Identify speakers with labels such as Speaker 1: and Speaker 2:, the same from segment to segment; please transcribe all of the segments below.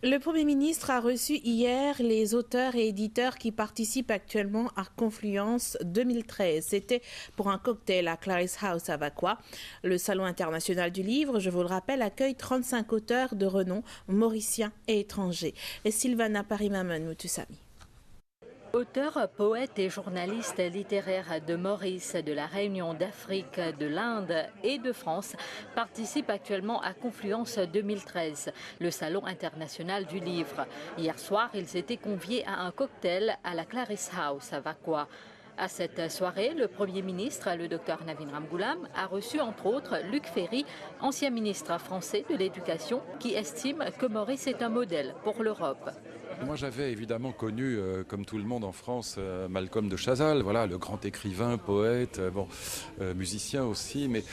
Speaker 1: Le Premier ministre a reçu hier les auteurs et éditeurs qui participent actuellement à Confluence 2013. C'était pour un cocktail à Clarice House à Vacois. Le Salon international du livre, je vous le rappelle, accueille 35 auteurs de renom mauriciens et étrangers. Et Sylvana Parimaman-Mutusami.
Speaker 2: Auteurs, poètes et journalistes littéraires de Maurice, de la Réunion, d'Afrique, de l'Inde et de France participent actuellement à Confluence 2013, le Salon international du livre. Hier soir, ils étaient conviés à un cocktail à la Clarice House à Vacois. À cette soirée, le Premier ministre, le Dr Navin Ramgoolam, a reçu entre autres Luc Ferry, ancien ministre français de l'Éducation, qui estime que Maurice est un modèle pour l'Europe.
Speaker 3: Moi j'avais évidemment connu, comme tout le monde en France, Malcolm de Chazal, voilà, le grand écrivain, poète, musicien aussi, mais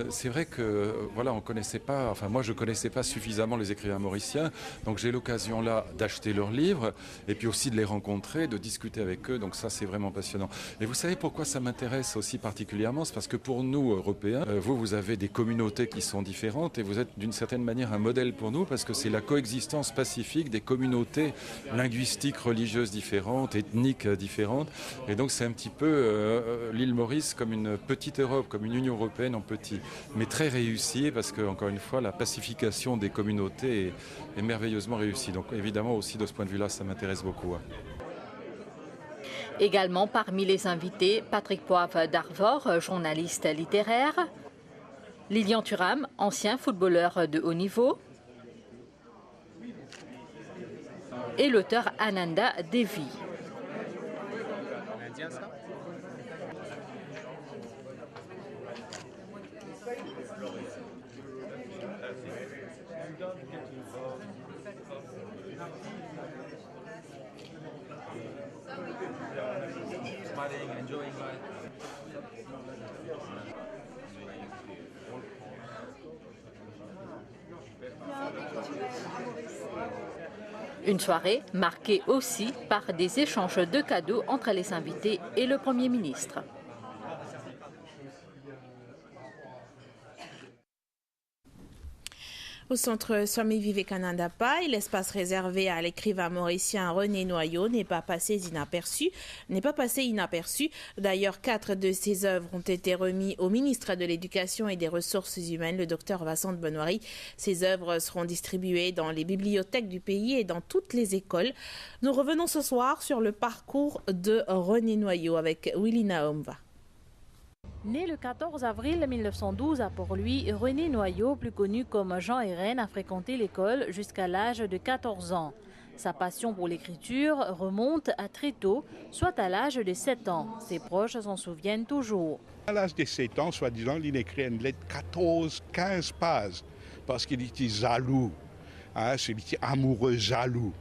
Speaker 3: c'est vrai que voilà, on connaissait pas, enfin moi je connaissais pas suffisamment les écrivains mauriciens, donc j'ai l'occasion là d'acheter leurs livres et puis aussi de les rencontrer, de discuter avec eux, donc ça c'est vraiment passionnant. Et vous savez pourquoi ça m'intéresse aussi particulièrement, c'est parce que pour nous Européens, vous avez des communautés qui sont différentes et vous êtes d'une certaine manière un modèle pour nous parce que c'est la coexistence pacifique des communautés linguistiques, religieuses différentes, ethniques différentes. Et donc c'est un petit peu l'île Maurice comme une petite Europe, comme une Union européenne en petit, mais très réussie parce que, encore une fois, la pacification des communautés est merveilleusement réussie. Donc évidemment aussi de ce point de vue-là, ça m'intéresse beaucoup.
Speaker 2: Également parmi les invités, Patrick Poivre d'Arvor, journaliste littéraire, Lilian Thuram, ancien footballeur de haut niveau, et l'auteur Ananda Devi. Une soirée marquée aussi par des échanges de cadeaux entre les invités et le Premier ministre.
Speaker 1: Au centre Swami Vivekananda Pai, l'espace réservé à l'écrivain mauricien René Noyau n'est pas passé inaperçu. D'ailleurs, 4 de ses œuvres ont été remises au ministre de l'Éducation et des Ressources humaines, le docteur Vincent Benoît. Ces œuvres seront distribuées dans les bibliothèques du pays et dans toutes les écoles. Nous revenons ce soir sur le parcours de René Noyau avec Willy Naomva.
Speaker 4: Né le 14 avril 1912 à Port-Louis, René Noyau, plus connu comme Jean Hérène, a fréquenté l'école jusqu'à l'âge de 14 ans. Sa passion pour l'écriture remonte à très tôt, soit à l'âge de 7 ans. Ses proches s'en souviennent toujours.
Speaker 5: À l'âge de 7 ans, soi-disant, il écrit une lettre 14-15 pages parce qu'il était jaloux. Il était amoureux, jaloux,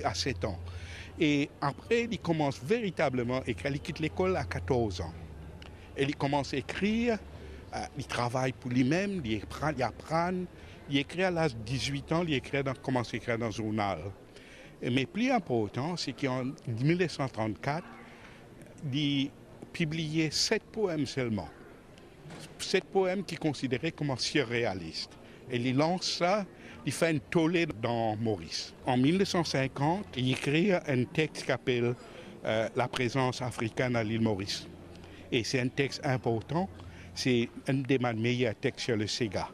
Speaker 5: à 7 ans. Et après, il commence véritablement à écrire. Il quitte l'école à 14 ans. Et il commence à écrire, il travaille pour lui-même, il apprend, il écrit à l'âge de 18 ans, il commence à écrire dans un journal. Mais plus important, c'est qu'en 1934, il publiait 7 poèmes seulement. 7 poèmes qu'il considérait comme surréalistes. Et il lance ça, il fait une tollée dans Maurice. En 1950, il écrit un texte qui s'appelle La présence africaine à l'île Maurice. Et c'est un texte important, c'est un des meilleurs textes sur le Sega,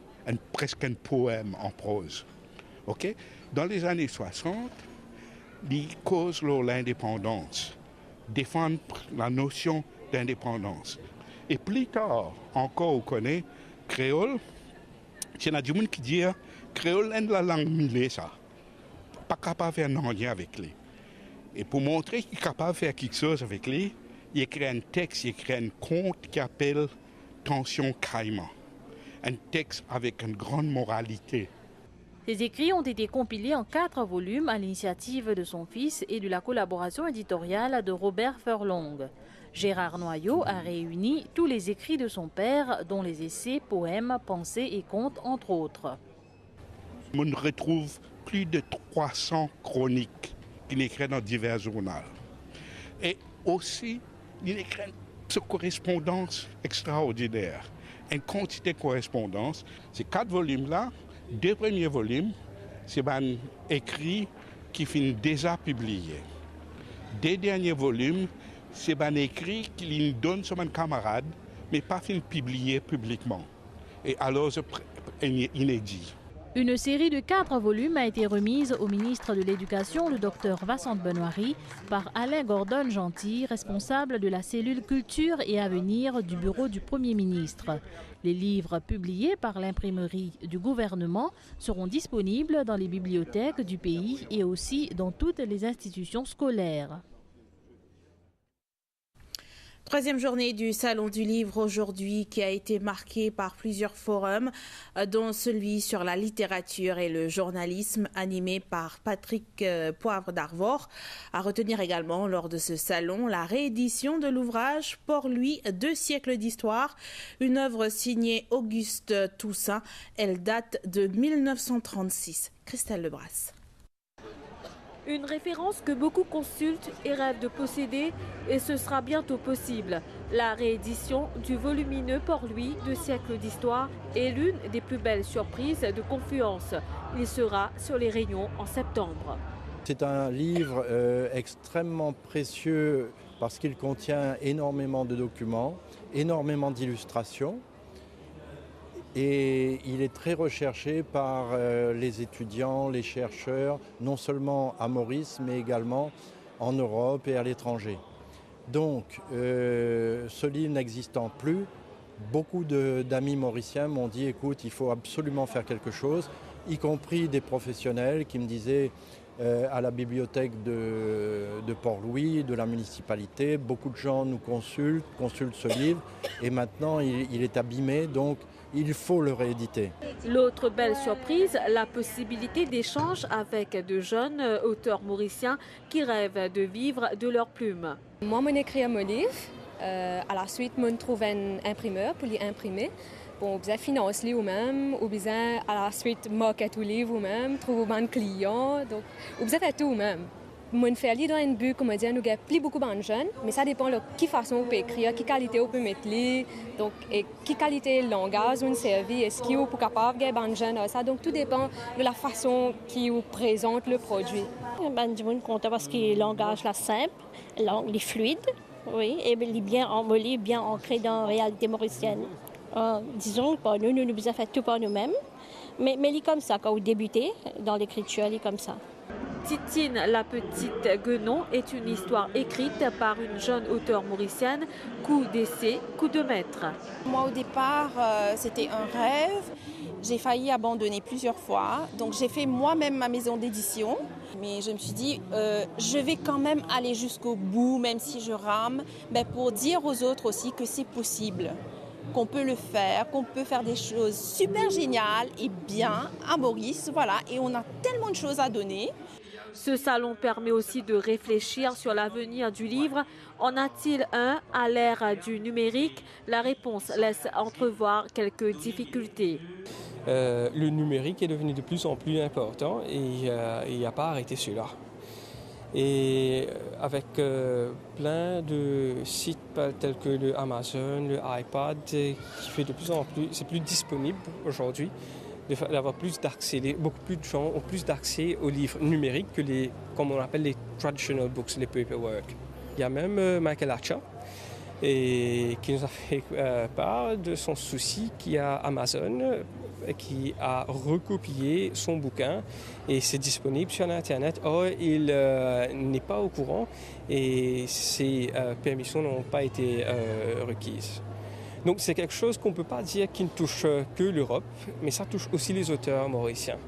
Speaker 5: presque un poème en prose. Dans les années 60, il cause l'indépendance, défendre la notion d'indépendance. Et plus tard, encore on connaît créole, c'est des gens qui disent créole est la langue milée, ça. Pas capable de faire rien avec lui. Et pour montrer qu'il est capable de faire quelque chose avec lui, il écrit un texte, il écrit un conte qui s'appelle Tension Caïman. Un texte avec une grande moralité.
Speaker 4: Ses écrits ont été compilés en 4 volumes à l'initiative de son fils et de la collaboration éditoriale de Robert Furlong. Gérard Noyau a réuni tous les écrits de son père, dont les essais, poèmes, pensées et contes, entre autres.
Speaker 5: On retrouve plus de 300 chroniques qu'il écrit dans divers journaux. Et aussi, il écrit une correspondance extraordinaire. Une quantité de correspondance. Ces 4 volumes-là, 2 premiers volumes, c'est un écrit qui finit déjà publié. Des derniers volumes, c'est un écrit qu'il donne sur un camarade, mais pas fini publié publiquement. Et alors, c'est inédit.
Speaker 4: Une série de 4 volumes a été remise au ministre de l'Éducation, le Dr Vincent Benoîry, par Alain Gordon-Gentil, responsable de la cellule Culture et Avenir du bureau du Premier ministre. Les livres publiés par l'imprimerie du gouvernement seront disponibles dans les bibliothèques du pays et aussi dans toutes les institutions scolaires.
Speaker 1: Troisième journée du Salon du Livre aujourd'hui qui a été marquée par plusieurs forums, dont celui sur la littérature et le journalisme animé par Patrick Poivre d'Arvor. À retenir également lors de ce salon la réédition de l'ouvrage Port-Louis, 2 siècles d'histoire, une œuvre signée Auguste Toussaint. Elle date de 1936. Christelle Lebras.
Speaker 6: Une référence que beaucoup consultent et rêvent de posséder, et ce sera bientôt possible. La réédition du volumineux Port-Louis, 2 siècles d'histoire, est l'une des plus belles surprises de Confluence. Il sera sur les rayons en septembre.
Speaker 7: C'est un livre extrêmement précieux parce qu'il contient énormément de documents, énormément d'illustrations. Et il est très recherché par les étudiants, les chercheurs, non seulement à Maurice, mais également en Europe et à l'étranger. Donc, ce livre n'existant plus, beaucoup d'amis mauriciens m'ont dit « écoute, il faut absolument faire quelque chose », y compris des professionnels qui me disaient à la bibliothèque de Port-Louis, de la municipalité, beaucoup de gens nous consultent ce livre, et maintenant il est abîmé, donc il faut le rééditer.
Speaker 6: L'autre belle surprise, la possibilité d'échange avec de jeunes auteurs mauriciens qui rêvent de vivre de leur plume.
Speaker 8: Moi, j'ai écrit mon livre. À la suite, je trouve un imprimeur pour l'imprimer. Bon, je finance les même, ou bien à la suite, je tout livre même, trouve un client, donc je fais tout même. Je fais lire dans un but, comme on dit, nous avons beaucoup de jeunes, mais ça dépend de quelle façon on peut écrire, quelle qualité on peut mettre, donc et quelle qualité de langage on servit, est-ce qu'il est capable de faire jeunes, ça, donc tout dépend de la façon qu'il présente le produit.
Speaker 9: Je suis content parce que le langage est simple, il est fluide, oui, et il est bien emballé, bien ancré dans la réalité mauricienne. Disons, nous avons fait tout par nous-mêmes, mais il est comme ça, quand vous débutez dans l'écriture, il est comme ça.
Speaker 6: Titine, la petite Guenon, est une histoire écrite par une jeune auteure mauricienne, coup d'essai, coup de maître.
Speaker 10: Moi, au départ, c'était un rêve. J'ai failli abandonner plusieurs fois. Donc, j'ai fait moi-même ma maison d'édition. Mais je me suis dit, je vais quand même aller jusqu'au bout, même si je rame, mais pour dire aux autres aussi que c'est possible, qu'on peut le faire, qu'on peut faire des choses super géniales et bien à Maurice. Voilà. Et on a tellement de choses à donner.
Speaker 6: Ce salon permet aussi de réfléchir sur l'avenir du livre. En a-t-il un à l'ère du numérique? La réponse laisse entrevoir quelques difficultés.
Speaker 11: Le numérique est devenu de plus en plus important et il n'y a pas arrêté celui-là. Et avec plein de sites tels que le Amazon, le iPad, qui fait de plus en plus, c'est plus disponible aujourd'hui, d'avoir plus d'accès. Beaucoup plus de gens ont plus d'accès aux livres numériques que comme on appelle les traditional books, les paperwork. Il y a même Michael Hatcher qui nous a fait part de son souci qu'il y a Amazon qui a recopié son bouquin et c'est disponible sur Internet. Or, il n'est pas au courant et ses permissions n'ont pas été requises. Donc c'est quelque chose qu'on ne peut pas dire qui ne touche que l'Europe, mais ça touche aussi les auteurs mauriciens.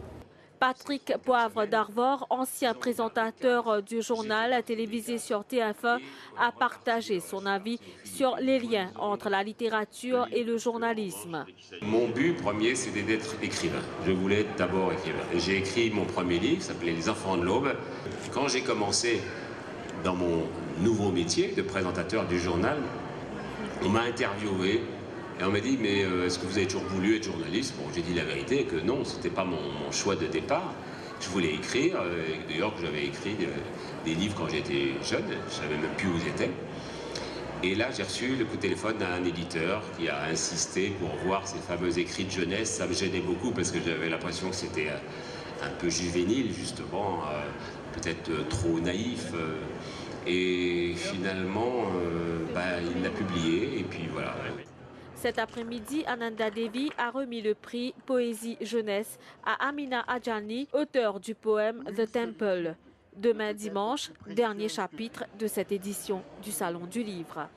Speaker 6: Patrick Poivre d'Arvor, ancien présentateur du journal télévisé sur TF1, a partagé son avis sur les liens entre la littérature et le journalisme.
Speaker 12: Mon but premier, c'était d'être écrivain. Je voulais être d'abord écrivain. Et j'ai écrit mon premier livre, qui s'appelait Les Enfants de l'Aube. Quand j'ai commencé dans mon nouveau métier de présentateur du journal, on m'a interviewé. Et on m'a dit, mais est-ce que vous avez toujours voulu être journaliste? Bon, j'ai dit la vérité, que non, ce n'était pas mon choix de départ. Je voulais écrire, d'ailleurs que j'avais écrit des livres quand j'étais jeune, je ne savais même plus où j'étais. Et là, j'ai reçu le coup de téléphone d'un éditeur qui a insisté pour voir ces fameux écrits de jeunesse. Ça me gênait beaucoup parce que j'avais l'impression que c'était un peu juvénile justement, peut-être trop naïf. Et finalement, il l'a publié et puis voilà.
Speaker 6: Cet après-midi, Ananda Devi a remis le prix Poésie Jeunesse à Amina Adjani, auteur du poème The Temple. Demain dimanche, dernier chapitre de cette édition du Salon du Livre.